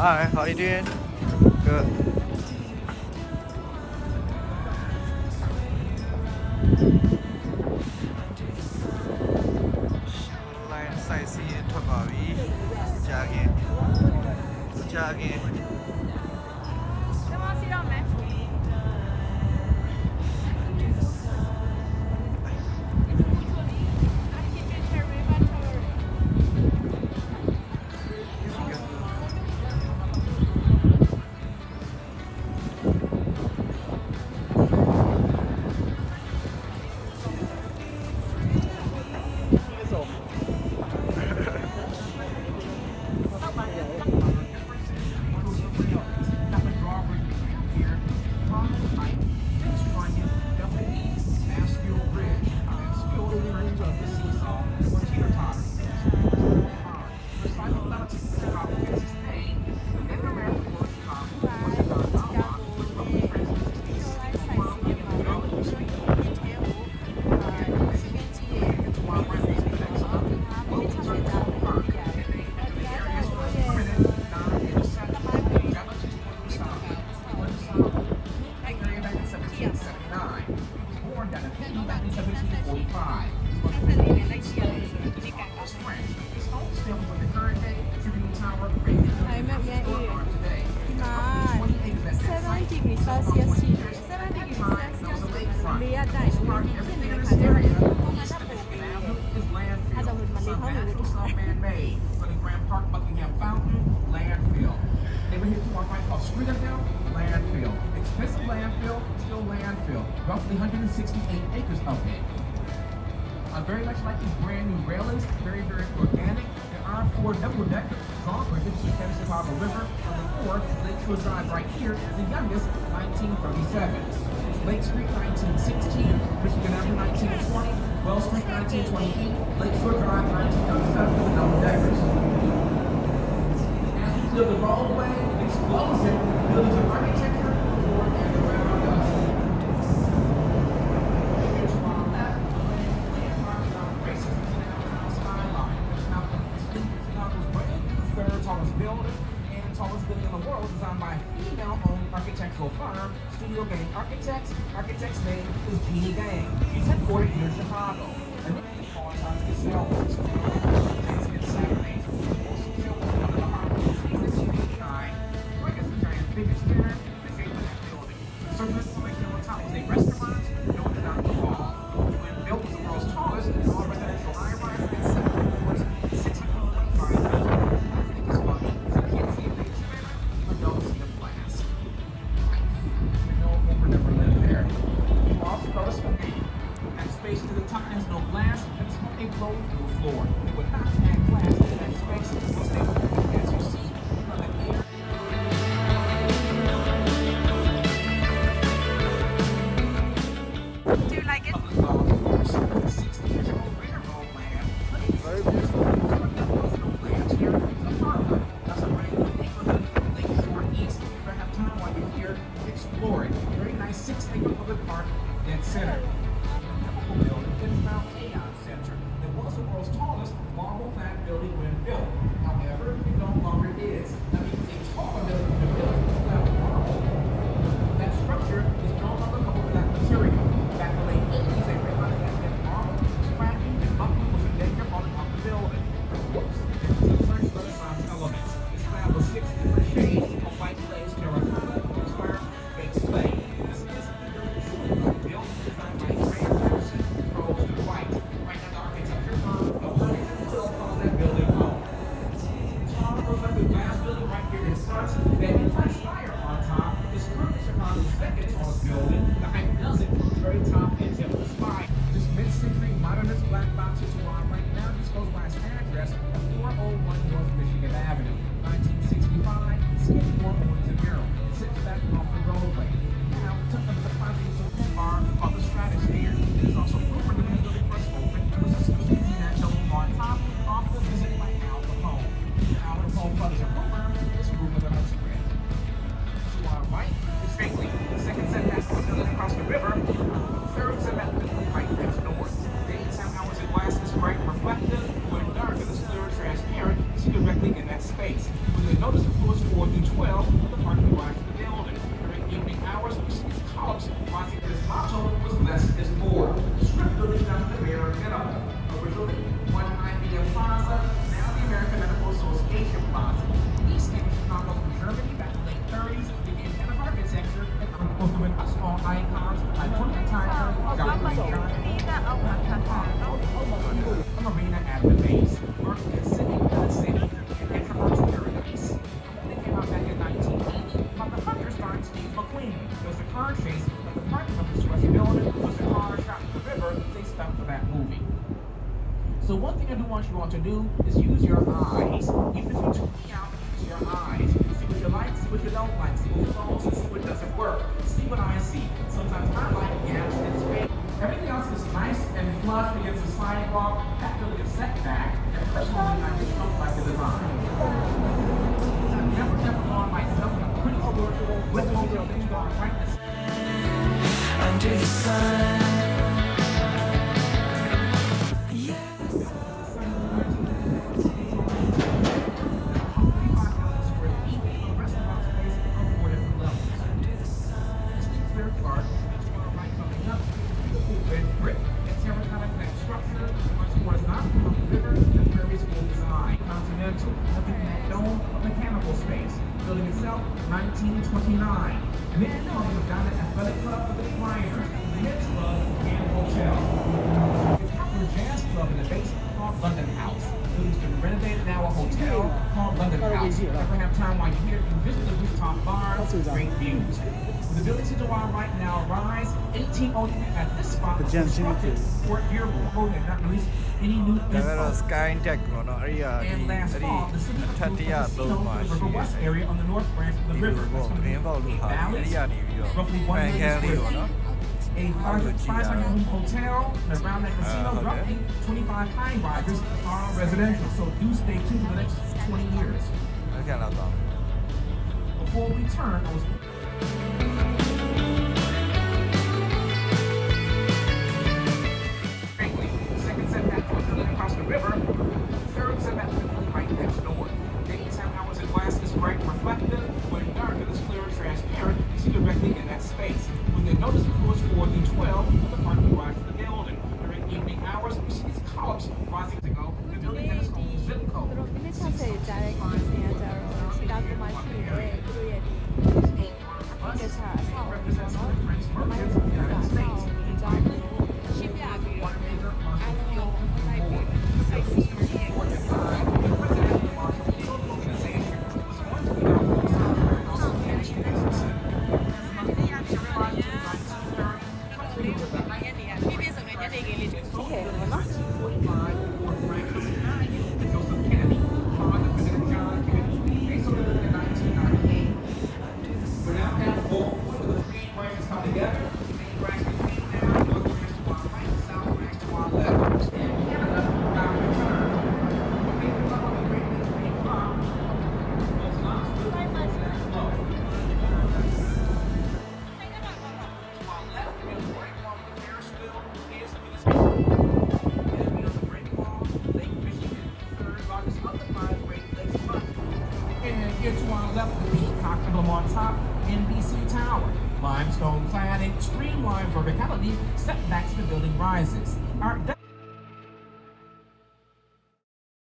Hi, how you doing? Good. Shoreline sightseeing to Bali. Jogging. Jogging. 168 acres of it. Very much like these brand new railings, very, very organic. There are 4 double-decker drawn bridges to the Chicago River. Number 4, Lakeshore Drive right here is the youngest, 1937. It's Lake Street, 1916, Michigan Avenue, 1920, Wells Street, 1928, Lakeshore Drive, 1937 for the double-deckers. As we clear the roadway, explosion, buildings of architecture, before and around us. Building and tallest building in the world, designed by a female-owned architectural firm, Studio Gang Architects. Architect's name is Jeannie Gang. She's headquartered here in Chicago. And then on top of the sailboats, and Saturdays, also sailboats under the harbor. Like it's a giant fidget spinner, the shape of that building. The surface formation on top was a restaurant, known as the Hall. When built was the world's tallest and all residential high-rise and 7 floors, 625 feet. Flow through the floor. It would not add glass to that space. It will stay open as you see from the air. Do you like it? 60 years old railroad land. Very beautiful. Land here is a harbor. That's a brand new neighborhood from Lakeshore East. If you have time while you're here, explore it. Very nice 6-acre public park, dead center. The building is now Aon Center. It was the world's tallest marble clad building when built. However, it no longer is. That means a taller building when built without marble. That structure is no longer coupled with that material. Back in the late 80s, they realized that marble, cracking, and buckling was a danger falling off the building. Whoops. It was fresh Renaissance elements. This slab was 6 different shades of white glaze, terracotta, square, baked clay. This is the building designed by rose and white. Right now, the architecture firm, the still calls that building home. It's looks like the glass building right here in front, that in spire on top, is currently Chicago's second tallest building. The height doesn't from the very top and tip of the spire. This mid-century modernist black box Situan right now disclosed by its address of 401 North Michigan Avenue, 1965, skinny more orange and mural. It sits back off the roadway. Now, some of the projects are of the stratosphere. It is also rumored that the building first opened was a speakeasy that double on top off the visit by Al Capone. Al Capone brothers are rumored, this rumor that has spread. you'll notice the floors 4 through 12 of the parking garage of the building. During evening hours, we see these columns rising. This motto was less is more. The strip building down the bare minimum. Originally, 190 Plaza, now the American Medical Association Plaza. These things come from Germany back in the late 30s, became kind of architecture, and most of it are small icons like Tony Tiger, Dr. A marina at the base, marking the city of the city, and introverted paradise. They came out back in 1980, but the hunter starred Steve McQueen. There was a car chase, but the parking of this West building was a car shot in the river. They stopped for that movie. So one thing I do want you all to do is use your eyes. Even if you tune me out, use your eyes. See what you like, see what you don't like, see what falls, and see what doesn't work. See what I see. Sometimes I like gaps in space. Everything else is nice and flush against the sidewalk. That building is set back, and personally, I just don't like the design. I've never gone myself in a pretty store with most of the things going right in the under the sun. mechanical space. Building itself, 1929. And then you was down at Athletic Club for the Flyers, the Men's Club, and Hotel. It's popular jazz club in the basement called London House. Building's been renovated now a hotel called London House. Never have time while you're here to visit the rooftop bars, great views. The building to on right now rise 1808 at this spot was constructed for airborne and not release any new ဒါကတော့ info. sky tech ပေါ့နော်အဲ့ဒီက And last အဲ့ဒီ fall, the city ထပ်တရ approved a သုံး casino ပါ in the ရှိ River တယ် West area on the north branch of the ဒီ river. ပေါ့ That's ရင်းပေါက်လို့ဟာအဲ့ဒီကနေပြီးတော့ roughly 1 ဖန် million ခန်းလေး square ပေါ့ feet. နော် A 500-room hotel around that casino, okay. roughly 25 high risers are residential. So do stay tuned for the next 20 years. အဲ့ကလာတော့ Before we turn, I was second setback to a building across the river, third setback to the building right next door. Daytime hours in glass is bright and reflective, when dark it is clear and transparent, you see directly in that space. When you notice the floors 4 through 12 of the parking garage of the building. During evening hours, you see these columns rising to go. The building has its own zip code. ဒီနေ့60ကြားတဲ့ကောင်စီကကြတော့စီတာကူမှရှိတယ်သူတို့ရဲ့ဒီကစားအဆောက်အဦပေါ့နော်။မိုင်းကိုပြတာဆောက်ဒီကြောင့်ရှင်းပြပြီးတော့အားလုံးလိုက်ပြီးစိုက်စီရဲ့ Here to our left, the peacock emblem on top, NBC Tower. Limestone cladding, streamlined verticality, setbacks the building rises. Our